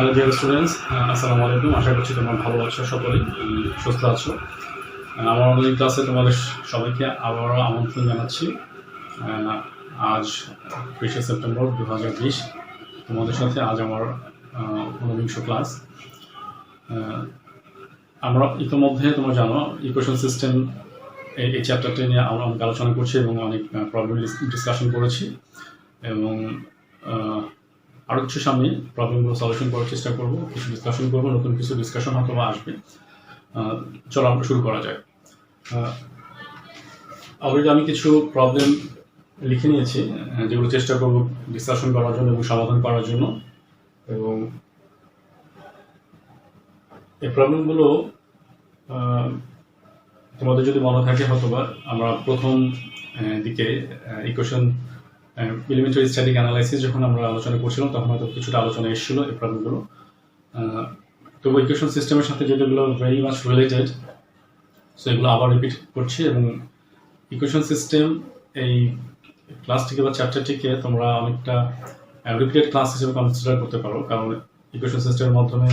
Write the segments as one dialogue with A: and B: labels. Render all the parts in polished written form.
A: Hello dear students, আসসালামু আলাইকুম। আশা করছি তোমরা ভালো আছো, সকলেই সুস্থ আছো। আমার অনলাইন ক্লাসে তোমাদের সবাইকে আবারও আমন্ত্রণ জানাচ্ছি। আজ 20শে সেপ্টেম্বর 2020 তোমাদের সাথে আজ আমার 19 ক্লাস। আমরা ইতিমধ্যে তোমরা জানো ইকুয়েশন সিস্টেম এই চ্যাপ্টারটা নিয়ে আমরা অনেক আলোচনা করছি এবং অনেক প্রবলেম ডিসকাশন করেছি এবং আরও কিছু সামনে প্রবলেমগুলো সলিউশন করার চেষ্টা করবো, কিছু ডিসকাশন করবো, নতুন কিছু ডিসকাশন হয়তো বা আসবে। চলো আমরা শুরু করা যায়। অলরেডি আমি কিছু প্রবলেম লিখে নিয়েছি যেগুলো চেষ্টা করবো ডিসকাশন করার জন্য এবং সমাধান করার জন্য। এবং এই প্রবলেমগুলো তোমাদের যদি মনে থাকে হয়তো বা আমরা প্রথম দিকে ইকুয়েশন এলিমেন্টারি স্ট্যাটিক অ্যানালাইসিস যখন আমরা আলোচনা করছিলাম তখন হয়তো কিছুটা আলোচনা এসেছিল এই প্রবলেমগুলো। তবু ইকুয়েশন সিস্টেমের সাথে যেগুলো ভেরি মাচ রিলেটেড, সো এগুলো আবার রিপিট করছি। এবং ইকুয়েশন সিস্টেম এই ক্লাসটিকে বা চ্যাপ্টারটিকে তোমরা অনেকটা রিপিটেড ক্লাস হিসেবে কনসিডার করতে পারো, কারণ ইকুয়েশন সিস্টেমের মাধ্যমে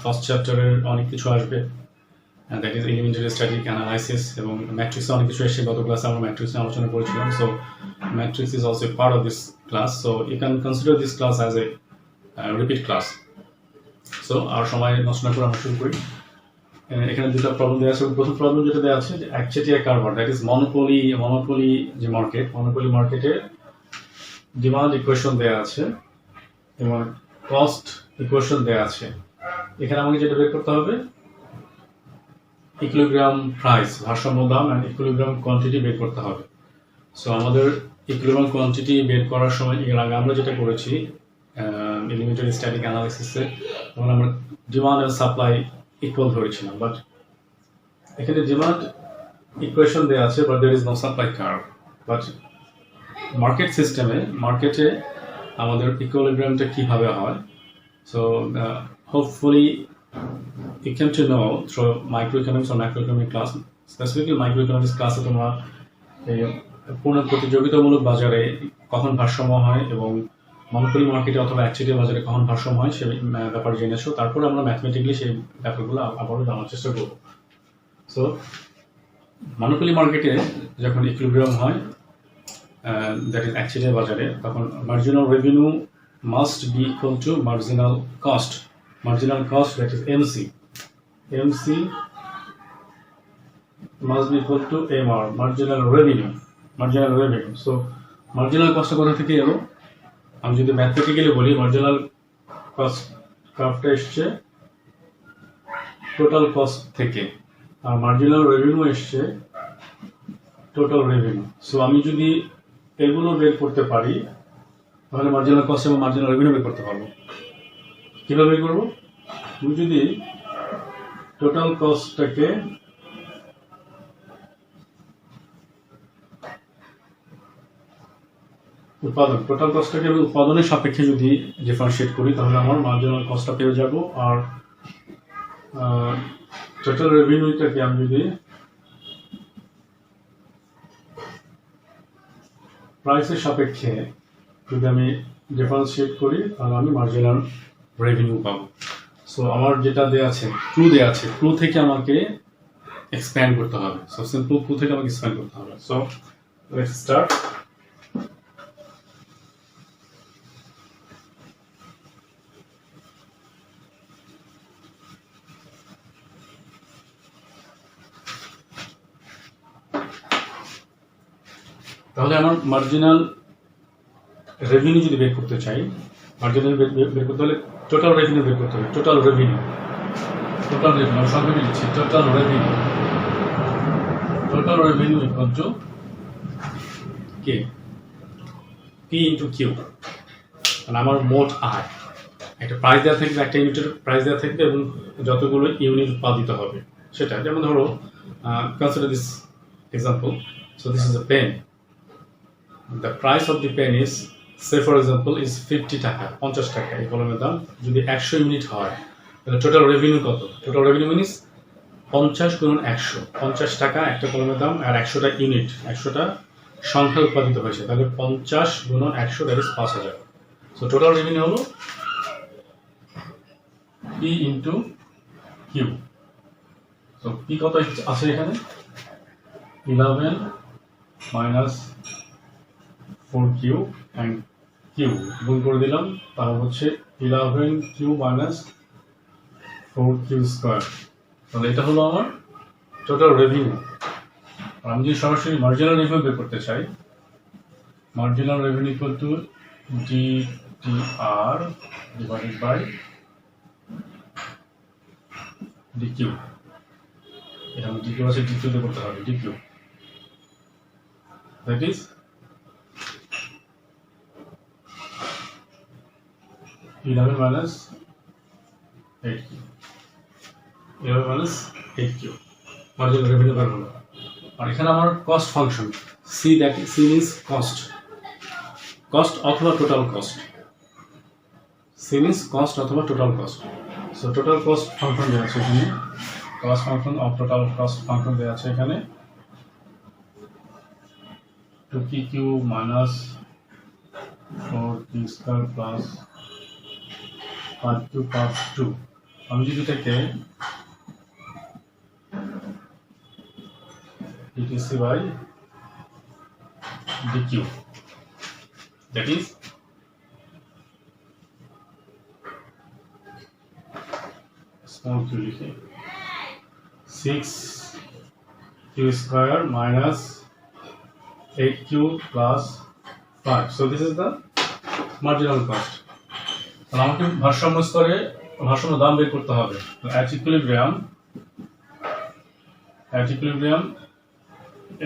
A: ফার্স্ট চ্যাপ্টারের অনেক কিছু আসবে, that is elementary static analysis, এবং ম্যাট্রিক্সে অনেক কিছু এসে গত ক্লাসে আমরা ম্যাট্রিক্স নিয়ে আলোচনা করেছিলাম। So matrix is also part of this class, so you can consider this class as a repeat class. So আর সময় নষ্ট না করে আমরা শুরু করি। এখানে দুটো প্রবলেম দেওয়া আছে। প্রথম প্রবলেম যেটা দেওয়া আছে যে একচেটিয়া কারবার, দ্যাট ইজ মনোপলি যে মার্কেট, মনোপলি মার্কেটে ডিমান্ড ইকুয়েশন দেওয়া আছে এবং কস্ট ইকুয়েশন দেওয়া আছে। এখানে আমাকে যেটা বের করতে হবে ইকুইলিব্রিয়াম প্রাইস, ভারসাম্য দাম অ্যান্ড ইকুইলিব্রিয়াম কোয়ান্টিটি বের করতে হবে। সো আমাদের ইকুইলিব্রিয়াম কোয়ান্টিটি বের করার সময় এর আগে আমরা যেটা করেছি এলিমেন্টারি স্ট্যাটিক অ্যানালাইসিসে, তখন আমরা ডিমান্ড অ্যান্ড সাপ্লাই ইকুয়াল ধরেছিলাম, বাট এখানে ডিমান্ড ইকুয়েশন দেওয়া আছে but there is no supply curve. But market সিস্টেমে, মার্কেটে আমাদের ইকুইলিব্রিয়ামটা কীভাবে হয়, so hopefully you came to know through microeconomics or macroeconomic class, specifically microeconomics ক্লাসে তোমরা এই পূর্ণ প্রতিযোগিতামূলক বাজারে কখন ভারসাম্য হয় এবং মনোপলি মার্কেটে অথবা একচেটিয়া বাজারে কখন ভারসাম্য হয় সেই ব্যাপারে জেনেছো। তারপরে আমরা ম্যাথমেটিক্যালি সেই ব্যাপারগুলো আবারও জানার চেষ্টা করব। সো মনোপলি মার্কেটে যখন ইকুইলিব্রিয়াম হয়, দ্যাট ইজ একচেটিয়া বাজারে, তখন marginal revenue must be equal to marginal cost. Marginal cost, that is MC. MC must be equal to MR, marginal revenue. Marginal revenue. So, marginal cost কোথা থেকে এলো? আমি যদি ম্যাথমেটিক্যালি বলি, marginal cost কার্ভটা এসছে টোটাল কস্ট থেকে, আর marginal revenue এসছে total revenue. So আমি যদি এগুলো বের করতে পারি তাহলে মার্জিনাল কস্ট এবং মার্জিনাল রেভিনিউ বের করতে পারবো। কীভাবে বের করবো? তুমি যদি টোটাল কস্টটাকে টোটাল কস্টটাকে আমি উৎপাদনের সাপেক্ষে যদি ডিফারেন্সিয়েট করি তাহলে আমার মার্জিনাল কস্টটা পেয়ে যাব। আর টোটাল রেভিনিউটাকে আমি যদি প্রাইসের সাপেক্ষে যদি আমি ডিফারেন্সিয়েট করি তাহলে আমি মার্জিনাল রেভিনিউ পাবো। সো আমার যেটা দেওয়া আছে, ক্লু দেওয়া আছে, ক্লু থেকে আমাকে এক্সপ্যান্ড করতে হবে। সো সিম্পল ক্লু থেকে আমাকে এক্সপ্যান্ড করতে হবে। So let's start. তাহলে আমার মার্জিনাল রেভিনিউ যদি বের করতে চাই, মার্জিনাল বের করতে হলে টোটাল রেভিনিউ বের করতে হবে। টোটাল রেভিনিউ আমি সংক্ষেপে লিখছি, টোটাল রেভিনিউ ইকুয়াল টু কে, পি ইন্টু কিউ। মানে আমার মোট আয়, একটা প্রাইস দেওয়া থাকবে, একটা ইউনিটের প্রাইস দেওয়া থাকবে এবং যতগুলো ইউনিট উৎপাদিত হবে সেটা। যেমন ধরো consider this example. So this is a pen. The price of the pen is, say for example, is 50 টাকা, 50 টাকা এই কলমের দাম। যদি 100 ইউনিট হয় তাহলে টোটাল রেভিনিউ কত? টোটাল রেভিনিউ মিনস 50 গুণন 100, 50 টাকা একটা কলমের দাম, আর 100টা ইউনিট, 100টা সংখ্যা উৎপাদিত হয়েছে, তাহলে 50 গুণন 100, that is 5000। So total revenue হলো পি ইন্টু কিউ। তো পি কত আছে এখানে 11 মাইনাস 4q অ্যান্ড কিউ গুণ করে দিলাম, তাহলে হচ্ছে 11q মাইনাস 4q স্কোয়ার। তাহলে এটা হলো আমার টোটাল রেভিনিউ। আমি যদি সরাসরি মার্জিনাল রেভিনিউ বের করতে চাই, marginal revenue equal to DTR divided by DQ। এখানে DQ আছে, DQ দিয়ে করতে হবে, DQ that is 11 minus 8q, 11 minus 8q marginal revenue বের হলো। আর এখানে আমার cost function C, that C means cost, cost অথবা total cost, C means cost অথবা total cost. So total cost function দেওয়া আছে এখানে, cost function of total cost function দেওয়া আছে এখানে 2pq minus 4q square plus 5q plus 2। আমি যদি এটাকে dTc by dq, that is small q লিখে 6q square minus 8q plus 5. So this is the marginal cost. তাহলে আমাকে ভারসাম্য স্তরে ভারসাম্য দাম বের করতে হবে। at equilibrium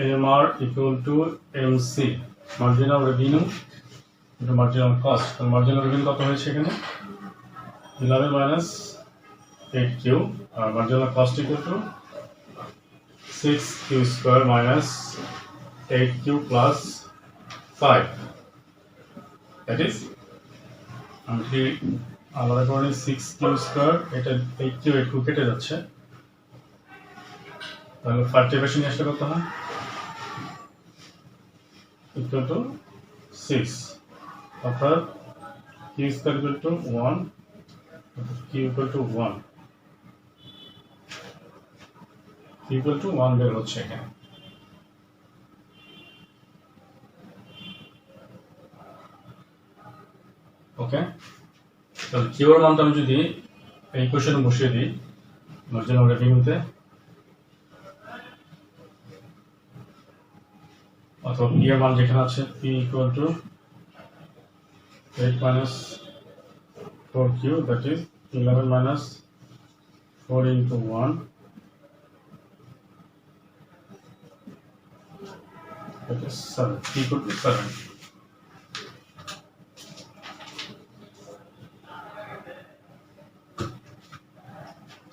A: AMR equal to MC, marginal revenue into marginal cost। তাহলে marginal revenue কত হয়েছে এখানে 11 minus 8q, R marginal cost equal to 6q square minus 8q plus 5, that is আমি যদি আলাদা করে 6q স্কয়ার, এটা 8q 8q কেটে যাচ্ছে, তাহলে 5 টা বেশি নিয়ে আসলে কত হয় ইকুয়াল টু 6, অর্থাৎ q square equal to 1, q equal to 1, q equal to 1 বের হচ্ছে এখানে। ওকে, তাহলে কিউ এর মানটা আমি যদি এই ইকুয়েশনে বসিয়ে দিই মার্জিনাল রেভিনিউতে, অথবা পি এর মান যেখানে আছে P equal to 8 minus 4q, that is 11 minus 4 into 1, that is 7, p equal to 7।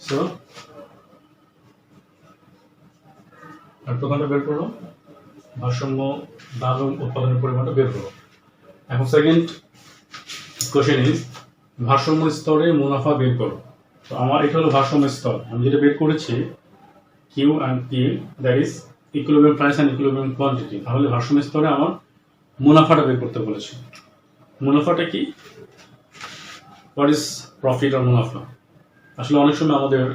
A: So আর প্রথমটা বের করলো ভারসাম্য দাম এবং উৎপাদনের পরিমাণটা বের করলো। এখন সেকেন্ড কোশ্চেন ইজ ভারসাম্য স্তরে মুনাফা বের করো। তো আমার এটা হলো ভারসাম্য স্তর, আমি যেটা বের করেছি Q and P, that is equilibrium price and equilibrium quantity. তাহলে ভারসাম্য স্তরে আমার মুনাফাটা বের করতে বলেছে। মুনাফাটা কি, হোয়াট ইজ প্রফিট আর মুনাফা? আসলে অনেক সময় আমাদের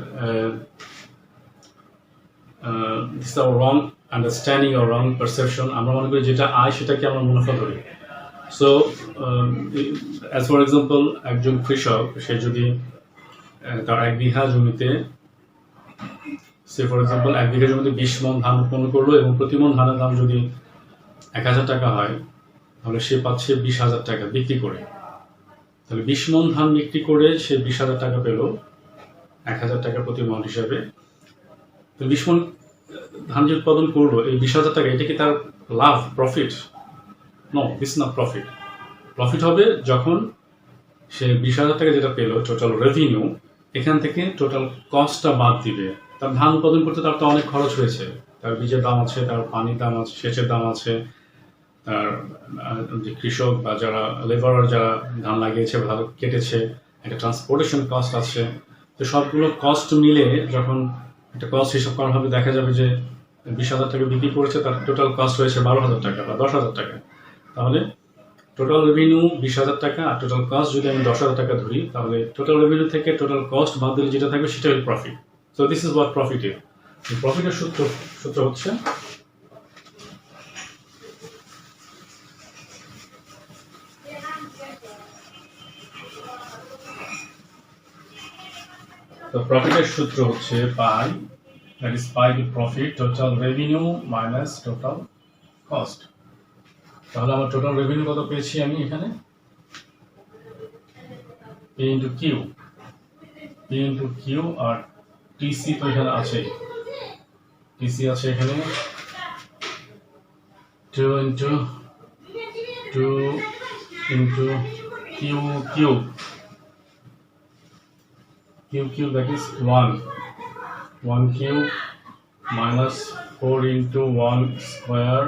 A: this is our wrong understanding আর রং পারসেপশন, আমরা মনে করি যেটা আয় সেটাকে আমরা মুনাফা ধরি। সো অ্যাজ ফর এক্সাম্পল একজন কৃষক সে যদি তার 1 বিঘা জমিতে সে ফর এক্সাম্পল 1 বিঘা জমিতে 20 মণ ধান উৎপন্ন করলো এবং প্রতি মণ ধানের দাম যদি 1000 টাকা হয়, তাহলে সে পাচ্ছে 20,000 টাকা বিক্রি করে। তাহলে 20 মণ ধান বিক্রি করে সে 20,000 টাকা পেল 1000 টাকা প্রতি মণ হিসাবে। তো 20 মণ ধান যে উৎপাদন করলো, এই 20,000 টাকা এটা কি তার লাভ, profit? No, this not profit. Profit হবে যখন সে 20,000 টাকা যেটা পেলো টোটাল রেভিনিউ, এখান থেকে টোটাল কস্টটা বাদ দিবে। তার ধান উৎপাদন করতে তার তো অনেক খরচ হয়েছে, তার বীজের দাম আছে, তার পানির দাম আছে, সেচের দাম আছে, তার যে কৃষক বা যারা লেবারার যারা ধান লাগিয়েছে বা কেটেছে, একটা ট্রান্সপোর্টেশন কস্ট আছে। তো সবগুলো কস্ট মিলে যখন একটা কস্ট হিসাব করা হবে, দেখা যাবে যে 20,000 টাকা বিক্রি করেছে, তার টোটাল কস্ট হয়েছে 12,000 টাকা বা 10,000 টাকা। তাহলে টোটাল রেভিনিউ 20,000 টাকা আর টোটাল কস্ট যদি আমি 10,000 টাকা ধরি, তাহলে টোটাল রেভিনিউ থেকে টোটাল কস্ট বাদ দিলে যেটা থাকবে সেটা হল profit. So this is what profit is. প্রফিটের সূত্র হচ্ছে তো প্রফিটের সূত্র হচ্ছে pi, that is pi to profit, total revenue minus total cost. তাহলে আমার টোটাল রেভিনিউ কত পেয়েছি আমি এখানে, পি ইন্টু কিউ, আর টিসি তো এখানে আছে, টিসি আছে এখানে 2 into Q cube, that is 1 cube minus 4 into 1 square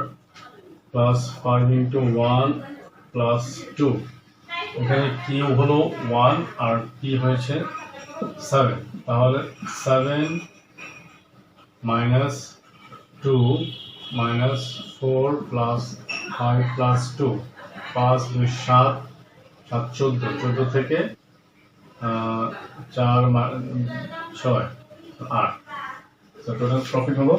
A: plus 5 into 1 plus 2। এখানে কিউ হলো 1 আর পি হয়েছে 7, তাহলে 7 minus 2 minus 4 plus 5 plus 2, 5 2 7 7 14 থেকে 4 6 8। তো টোটাল প্রফিট হলো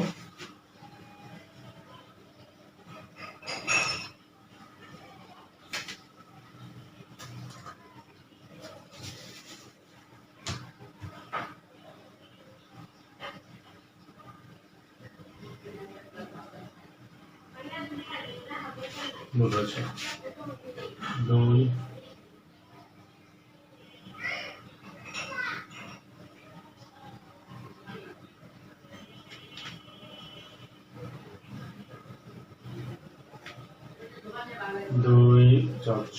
A: বুঝেছে 2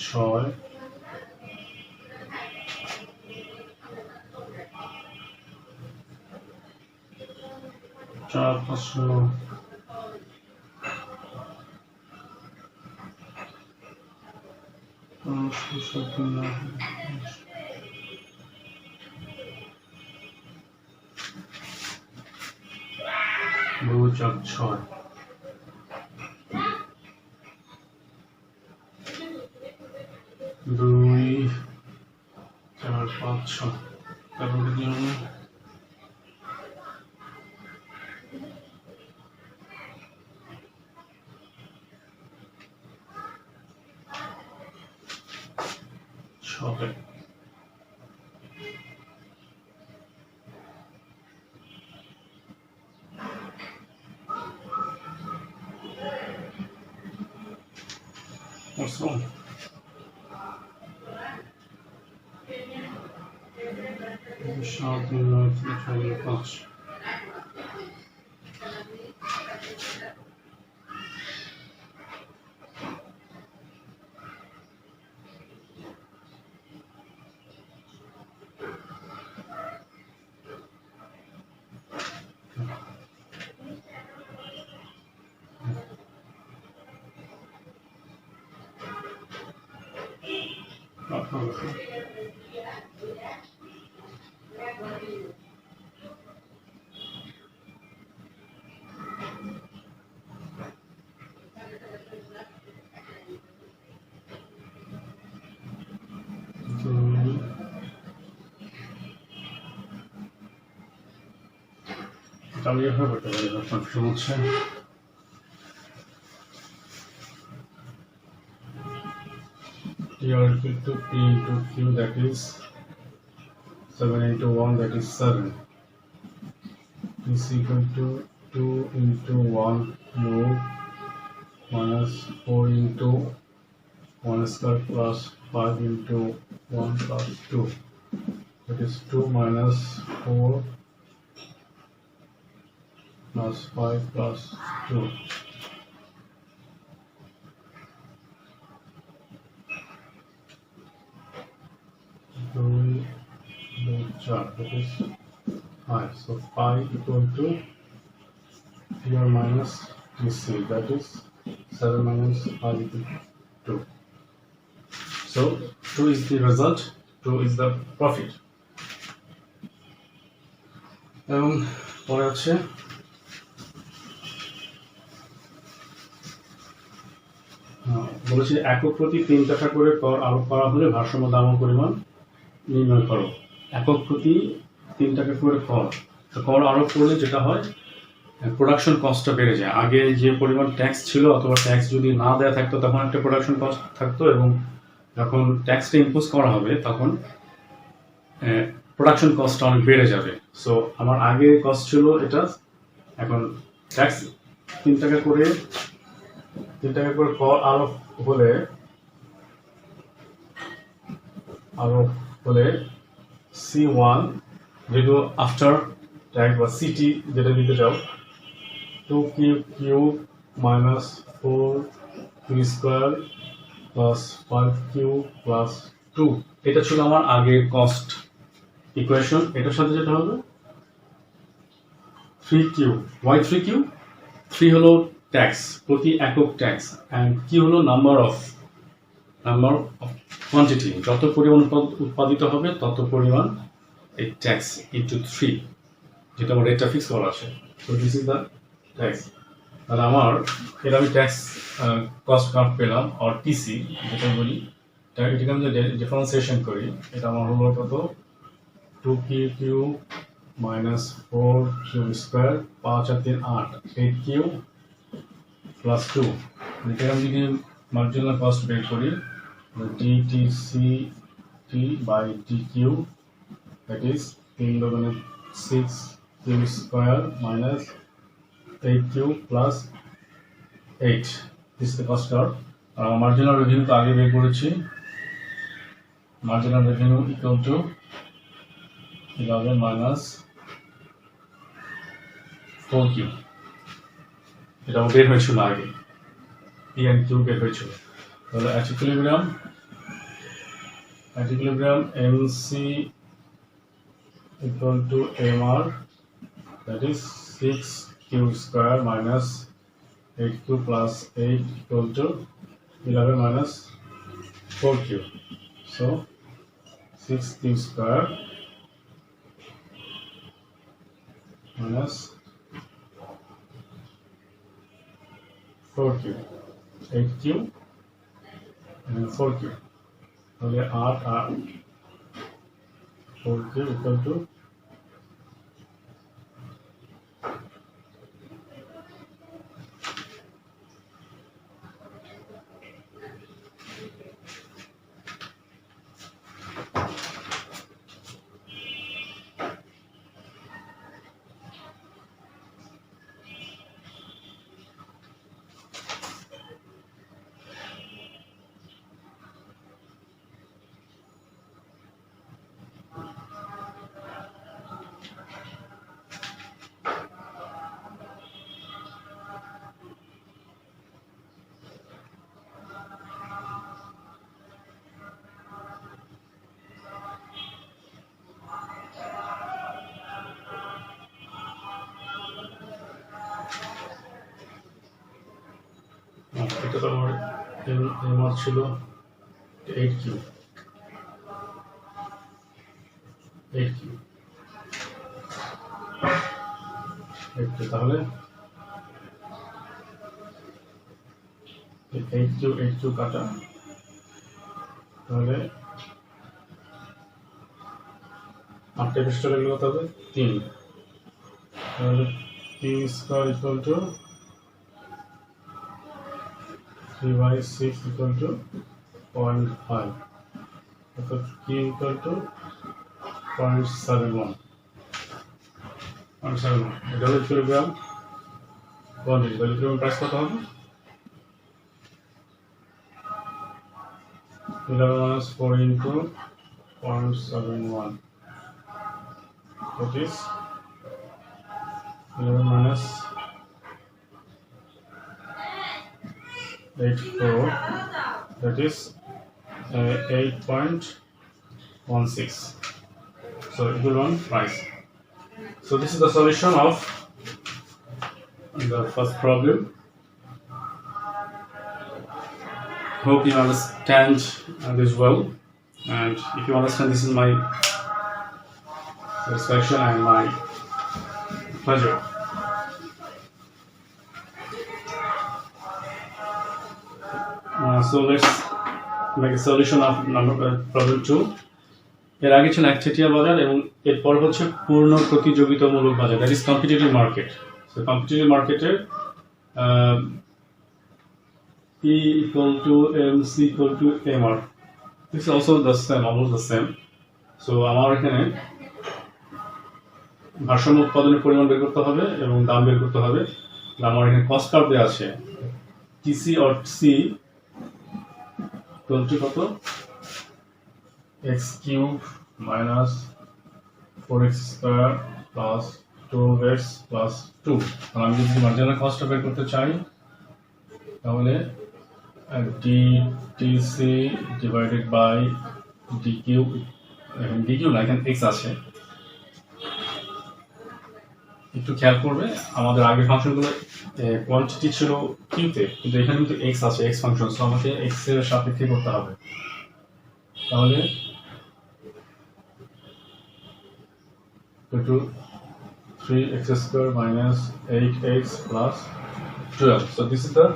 A: 4 6 4 5 9 2 4 6 2 4 5 6 তারপরে কি হবে 6। What's wrong? Sharp inlet to patch. চালিয়ে হবে কনফিউশন হচ্ছে T are equal to P into Q, that is 7 into 1, that is 7, is equal to 2 into 1 cube minus 4 into 1 square plus 5 into 1 plus 2, that is 2 minus 4 plus 5 plus 2. That is 5. So 5 equal to here minus DC, that is 7 minus 5 equal to 2. So 2 is the result, 2 is the profit. এবং পরে আছে বলেছি একক প্রতি 3 টাকা করে কর আরোপ করা হলে ভারসাম্য দাম ও পরিমাণ নির্ণয় করো। একক প্রতি 3 টাকা করে কর আরোপ করলে যেটা হয়, প্রোডাকশন কস্টটা বেড়ে যায়। আগে যে পরিমাণ ট্যাক্স ছিল অথবা ট্যাক্স যদি না দেওয়া থাকতো তখন একটা প্রোডাকশন কস্ট থাকতো, এবং যখন ট্যাক্সটা ইম্পোজ করা হবে তখন প্রোডাকশন কস্টটা অনেক বেড়ে যাবে। সো আমার আগে কস্ট ছিল এটা, এখন ট্যাক্স 3 টাকা করে কর আরোপ হলে C1 যেহেতু আফটার ট্যাক্স বা সিটি যেটা দিতে চাও, 2q cube minus 4q square plus 5q plus 2, এটা ছিল আমার আগের কস্ট ইকুয়েশন। এটার সাথে যেটা হবে 3q, why 3q? 3 হলো ট্যাক্স, প্রতি একক ট্যাক্স, অ্যান্ড q হলো নাম্বার অফ কোয়ান্টিটি, যত পরিমাণ উৎপাদিত হবে তত পরিমাণ এই ট্যাক্স ইন্টু 3, যেটা আমার রেটটা ফিক্স করা আছে। So this is the tax. তাহলে আমার এটা আমি ট্যাক্স কস্ট কার্ভ পেলাম, আর টিসি যেটা বলি, এটাকে আমি যদি ডিফারেন্সিয়েশন করি, এটা আমার হলো কত, 2q cube minus 4q square, 5 আর 3 8, 8q প্লাস 2। এটাকে আমি যদি মার্জিনাল কস্ট বের করি, dTCT by dq, that is 3 লবণে 6q square minus 8q plus 8. This is the cost curve. Marginal revenue তো আগে বের করেছি, marginal revenue equal to 11 minus 4q, এটা বের হয়েছিল আগে, p and q বের হয়েছিল। তাহলে at equilibrium mc equal to mr, that is 6q square minus 8q plus 8 equal to 11 minus 4q. So 6q square minus 4q, 8q and 4q. তাহলে 8 আর 4q equal to এটা তো আমার MR ছিল 8q, তাহলে 8q কাটা, তাহলে 8 পৃষ্ঠা লাগলে কত হবে 3, তাহলে p square equal to 3 by 6 equal to 0.5, অর্থাৎ q equal to 0.71, এটা হলো কিলোগ্রাম কোয়ান্টিটি। তাহলে কিলোগ্রাম প্রাইস কত হবে, 11 minus 4 into 0.71, that is 11 minus 84, that is 8.16. So equal one price. So this is the solution of the first problem. Hope you understand this well, and if you understand, this is my satisfaction and my pleasure. So let's make a solution of problem 2. এর আগে ছিল একচেটিয়া বাজার এবং এরপর হচ্ছে পূর্ণ প্রতিযোগিতামূলক বাজার, that is competitive market. So competitive মার্কেটের P equal to MC equal to MR. This is also the same, almost the same. So আমার এখানে ভারসাম্য উৎপাদনের পরিমাণ বের করতে হবে এবং দাম বের করতে হবে। আমার এখানে কস্ট কার্ভ দেওয়া আছে, TC or C equal to কত, x cube minus 4x square plus 12x plus 2। আমি যদি মার্জিনাল কস্টটা বের করতে চাই তাহলে dTC divided by dq, dq না, এখানে x আছে। একটু খেয়াল করবে, আমাদের আগের ফাংশনগুলো কোয়ান্টিটি ছিল কিউতে, কিন্তু এখানে কিন্তু x আছে, x ফাংশন, সো আমাকে x এর সাপেক্ষে করতে হবে। তাহলে to 3x square minus 8x plus 12. So this is the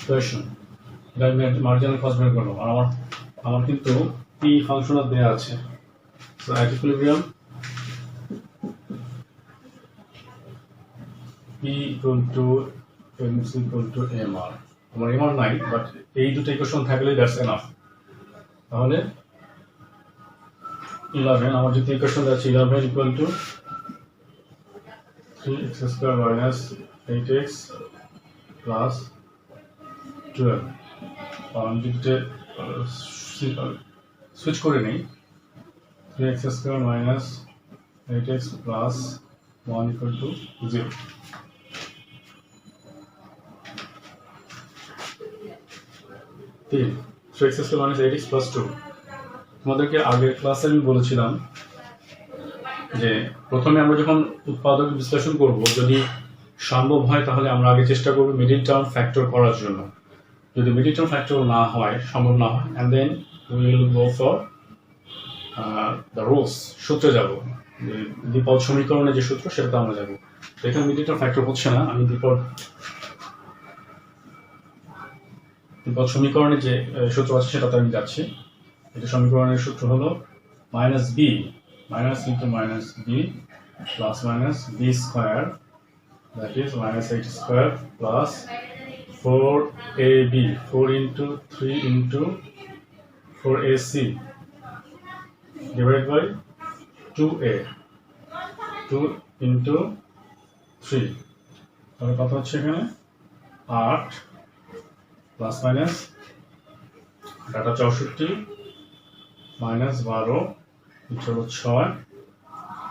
A: question. Marginal cost বের করলাম, আর আমার কিন্তু p ফাংশন দেয়া আছে। So at equilibrium p equal to mc equal to mr। আমার mr নাই, বাট এই দুটো ইকুয়েশন থাকলে দ্যাটস এনাফ। তাহলে 11, আমার যেহেতু ইকুয়েশন আছে 11 equal to 3x square minus 8x plus 12। আমি যদি সুইচ করে নেই, 3x square minus 8x plus 1 equal to 0। তিন, 3x square minus 8x plus 2। তোমাদেরকে আগের ক্লাসে আমি বলেছিলাম যে প্রথমে আমরা যখন উৎপাদক বিশ্লেষণ করব, যদি সম্ভব হয় তাহলে আমরা আগে চেষ্টা করব মিডল টার্ম ফ্যাক্টর করার জন্য। যদি মিডল টার্ম ফ্যাক্টর না হয়, সম্ভব না হয়, and then we will go for the rules, সূত্রে যাব, দ্বিপদ সমীকরণের যে সূত্র সেটাতে আমরা যাব। এখানে মিডল টার্ম ফ্যাক্টর হচ্ছে না, আমি দ্বিপদ সমীকরণের যে সূত্র আছে সেটাতে আমি যাচ্ছি। এটা সমীকরণের সূত্র হলো minus B, minus into minus B plus minus B square, that is minus 8 square plus 4ab, 4 into 3 into 4ac divided by 2a, 2 into 3। তাহলে কত হচ্ছে এখানে 8 প্লাস মাইনাস ডাটা 64 মাইনাস 12 হলো 6।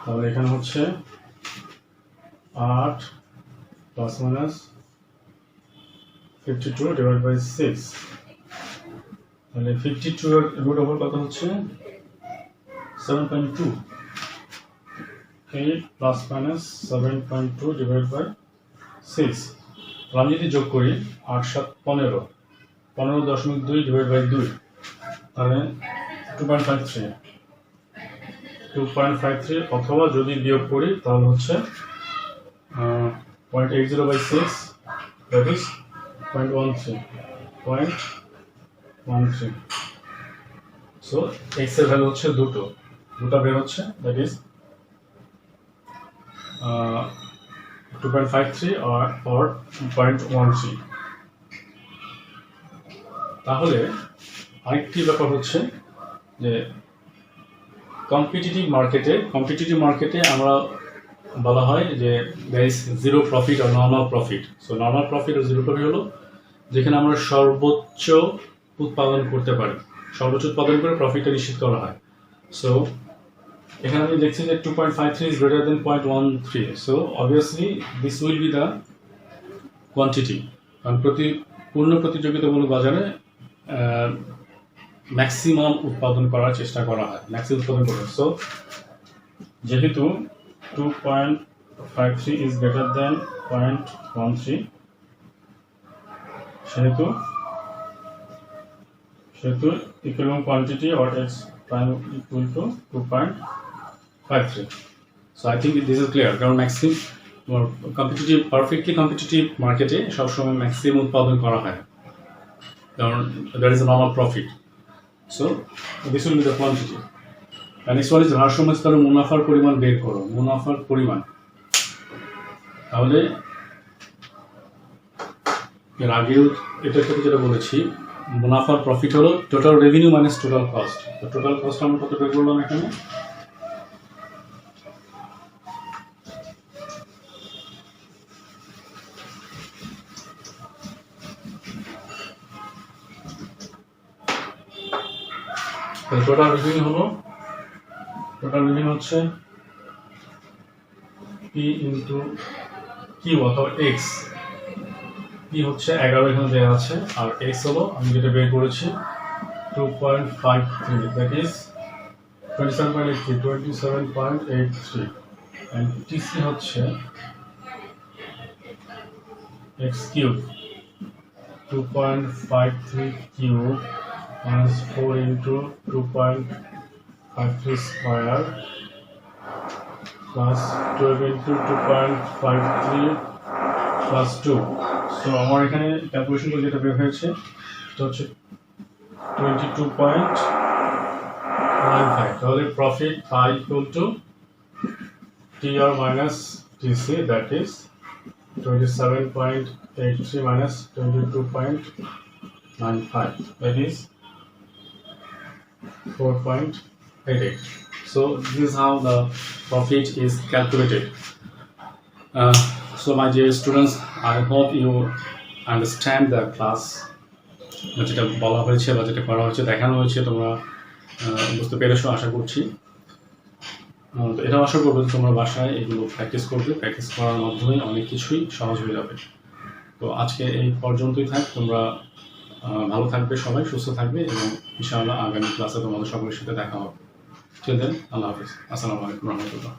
A: তাহলে এখানে হচ্ছে 8 প্লাস মাইনাস 52 divided by 6। তাহলে 52 এর রুট ওভার কত হচ্ছে 7.2। 8 প্লাস মাইনাস 7.2 divided by 6। আমি যদি যোগ করি 8 7 15, 15.2 divided by 2, তাহলে 2.53, 2.53, অথবা যদি বিয়োগ করি তাহলে হচ্ছে 0.80 by 6, that is 0.13। So x এর ভ্যালু হচ্ছে দুটো বের হচ্ছে, that is 2.53 or 0.13। তাহলে আরেকটি ব্যাপার হচ্ছে যে কম্পিটিটিভ মার্কেটে আমরা বলা হয় যে there is zero profit or normal profit। So normal profit ও জিরো প্রফিট হলো যেখানে আমরা সর্বোচ্চ উৎপাদন করতে পারি, সর্বোচ্চ উৎপাদন করে প্রফিটটা নিশ্চিত করা হয়। সো এখানে আমি দেখছি যে 2.53 is greater than 0.13, so obviously this will be the quantity, কারণ পূর্ণ প্রতিযোগিতামূলক বাজারে ম্যাক্সিমাম উৎপাদন করার চেষ্টা করা হয়, ম্যাক্সিমাম উৎপাদন করা। সো যেহেতু 2.53 is greater than 0.13, সেহেতু equivalent quantity or x prime equal to 2.53। So I think this is clear, কারণ তোমার পারফেক্টলি কম্পিটিটিভ মার্কেটে সবসময় ম্যাক্সিমাম উৎপাদন করা হয়, কারণ that is normal profit. So this will be the quantity. Next one is ভারসাম্য স্তরে মুনাফার পরিমাণ বের করো। মুনাফার পরিমাণ, তাহলে এর আগেও এটার সাথে যেটা বলেছি, মুনাফার প্রফিট হলো total revenue minus total cost. তো টোটাল কস্ট আমরা কত বের করলাম এখানে, টোটাল রেভিনিউ হচ্ছে পি ইন্টু কিউ অথবা এক্স। পি হচ্ছে 11 এখানে দেওয়া আছে, আর এক্স হলো আমি যেটা বের করেছি 2.53, দ্যাট ইজ 27.83 and টিসি হচ্ছে x cube 2.53 cube minus 4 into 2.53 square plus 12 into 2.53 plus 2. So আমার এখানে ক্যালকুলেশন করে যেটা বের হয়েছে এটা হচ্ছে 22.95। তাহলে profit pi equal to TR minus TC, that is 27.83 minus 22.95, that is 4.88. So this is how the profit is calculated. So my dear students, I hope you understand the class. যেটা বলা হয়েছে বা যেটা করা হয়েছে, দেখানো হয়েছে, তোমরা বুঝতে পেরেছো আশা করছি। তো এটা আশা করবো তোমরা বাসায় এগুলো প্র্যাকটিস করবে, প্র্যাকটিস করার মাধ্যমে অনেক কিছুই সহজ হয়ে যাবে। তো আজকে এই পর্যন্তই থাক, তোমরা ভালো থাকবে, সবাই সুস্থ থাকবে, এবং ইনশাআল্লাহ আগামী ক্লাসে তোমাদের সকলের সাথে দেখা হবে। ঠিক আছে, আল্লাহ হাফিজ, আসসালামু আলাইকুম রহমতুল্লাহ।